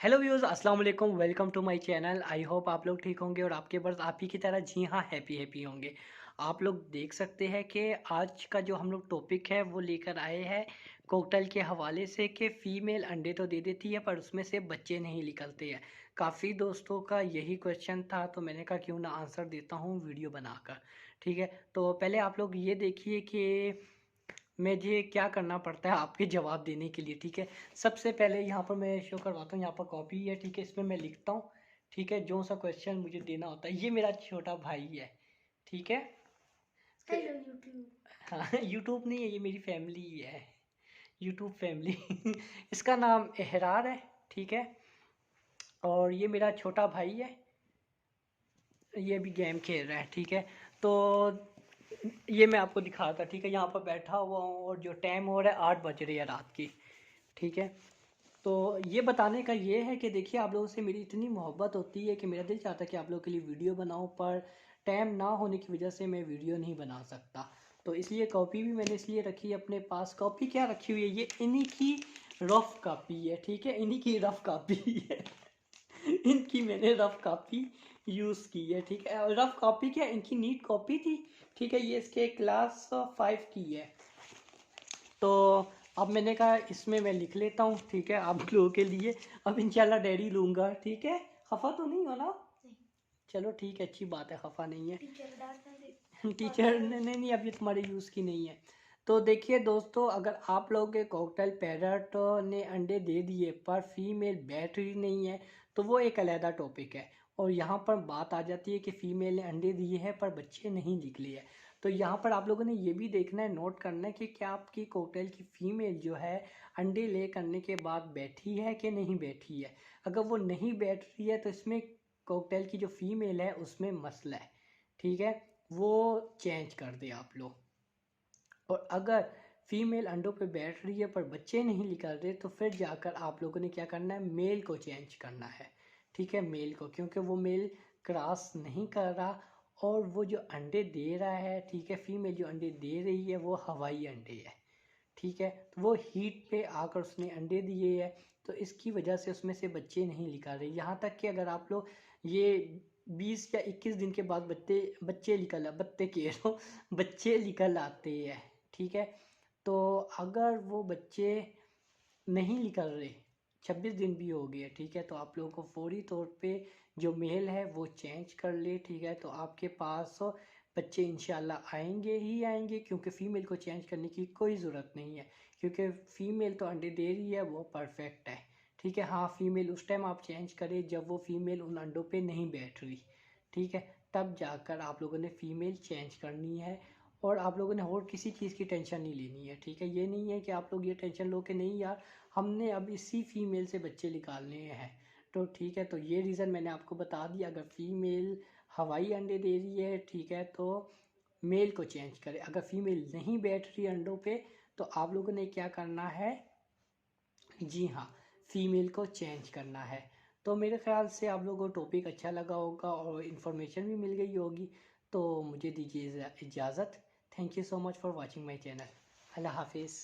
Hello viewers, अस्सलाम वालेकुम। Welcome to my channel. I hope आप लोग ठीक होंगे और आपके बर्ड्स आप ही की तरह जी हाँ हैप्पी होंगे। आप लोग देख सकते हैं कि आज का जो हम लोग टॉपिक है वो लेकर आए हैं कॉकटेल के हवाले से कि फ़ीमेल अंडे तो दे देती है पर उसमें से बच्चे नहीं निकलते हैं। काफ़ी दोस्तों का यही क्वेश्चन था तो मैंने कहा क्यों ना आंसर देता हूँ वीडियो बनाकर। ठीक है, तो पहले आप लोग ये देखिए कि मुझे क्या करना पड़ता है आपके जवाब देने के लिए। ठीक है, सबसे पहले यहाँ पर मैं शो करवाता हूँ। यहाँ पर कॉपी है, ठीक है, इसमें मैं लिखता हूँ। ठीक है, जो सा क्वेश्चन मुझे देना होता है। ये मेरा छोटा भाई है, ठीक है। Hello YouTube. हाँ यूट्यूब नहीं है, ये मेरी फैमिली ही है, यूट्यूब फैमिली। इसका नाम एहरार है, ठीक है। और ये मेरा छोटा भाई है, ये भी गेम खेल रहा है, ठीक है। तो ये मैं आपको दिखा रहा था, ठीक है। यहाँ पर बैठा हुआ हूँ और जो टाइम हो रहा है 8 बज रही है रात की, ठीक है। तो ये बताने का ये है कि देखिए आप लोगों से मेरी इतनी मोहब्बत होती है कि मेरा दिल चाहता है कि आप लोगों के लिए वीडियो बनाऊं, पर टाइम ना होने की वजह से मैं वीडियो नहीं बना सकता। तो इसलिए कॉपी भी मैंने इसलिए रखी है अपने पास। कॉपी क्या रखी हुई है, ये इन्हीं की रफ कॉपी है, ठीक है, इन्हीं की रफ कॉपी है। इनकी मैंने रफ कॉपी यूज़ की है, ठीक है। रफ कॉपी क्या, इनकी नीट कॉपी थी, ठीक है। ये इसके क्लास 5 की है। तो अब मैंने कहा इसमें मैं लिख लेता हूँ, ठीक है, आप लोगों के लिए। अब इंशाल्लाह डायरी लूँगा, ठीक है। खफा तो नहीं हो ना? नहीं। चलो ठीक है, अच्छी बात है, खफा नहीं है। टीचर डांटने दे। टीचर ने नहीं नहीं, अभी तुम्हारे यूज़ की नहीं है। तो देखिए दोस्तों, अगर आप लोगों के कॉकटेल पैरट ने अंडे दे दिए पर फीमेल बैठ रही नहीं है तो वो एक अलहदा टॉपिक है। और यहाँ पर बात आ जाती है कि फ़ीमेल ने अंडे दिए हैं पर बच्चे नहीं निकले हैं। तो यहाँ पर आप लोगों ने ये भी देखना है, नोट करना है कि क्या आपकी कॉकटेल की फ़ीमेल जो है अंडे ले करने के बाद बैठी है कि नहीं बैठी है। अगर वो नहीं बैठ रही है तो इसमें कॉकटेल की जो फ़ीमेल है उसमें मसला है, ठीक है। वो चेंज कर दे आप लोग। और अगर फीमेल अंडों पे बैठ रही है पर बच्चे नहीं निकल रहे तो फिर जाकर आप लोगों ने क्या करना है, मेल को चेंज करना है, ठीक है, मेल को, क्योंकि वो मेल क्रॉस नहीं कर रहा। और वो जो अंडे दे रहा है, ठीक है, फीमेल जो अंडे दे रही है वो हवाई अंडे है, ठीक है। तो वो हीट पे आकर उसने अंडे दिए है, तो इसकी वजह से उसमें से बच्चे नहीं निकाल रहे। यहाँ तक कि अगर आप लोग ये 20 या 21 दिन के बाद बच्चे बच्चे निकल बत्ते कह रहा हूँ बच्चे निकल आते हैं, ठीक है। तो अगर वो बच्चे नहीं निकल रहे, 26 दिन भी हो गए, ठीक है, तो आप लोगों को फौरी तौर पे जो मेल है वो चेंज कर ले, ठीक है। तो आपके पास बच्चे इंशाल्लाह आएंगे ही आएंगे, क्योंकि फ़ीमेल को चेंज करने की कोई ज़रूरत नहीं है, क्योंकि फ़ीमेल तो अंडे दे रही है, वो परफेक्ट है, ठीक है। हाँ, फीमेल उस टाइम आप चेंज करें जब वो फीमेल उन अंडों पे नहीं बैठ रही, ठीक है, तब जाकर आप लोगों ने फ़ीमेल चेंज करनी है। और आप लोगों ने और किसी चीज़ की टेंशन नहीं लेनी है, ठीक है। ये नहीं है कि आप लोग ये टेंशन लो कि नहीं यार हमने अब इसी फीमेल से बच्चे निकालने हैं, तो ठीक है। तो ये रीज़न मैंने आपको बता दिया। अगर फीमेल हवाई अंडे दे रही है, ठीक है, तो मेल को चेंज करें। अगर फीमेल नहीं बैठ रही अंडों पे तो आप लोगों ने क्या करना है, जी हाँ, फीमेल को चेंज करना है। तो मेरे ख्याल से आप लोगों को टॉपिक अच्छा लगा होगा और इन्फॉर्मेशन भी मिल गई होगी। तो मुझे दीजिए इजाज़त। Thank you so much for watching my channel. अल्लाह हाफिज़।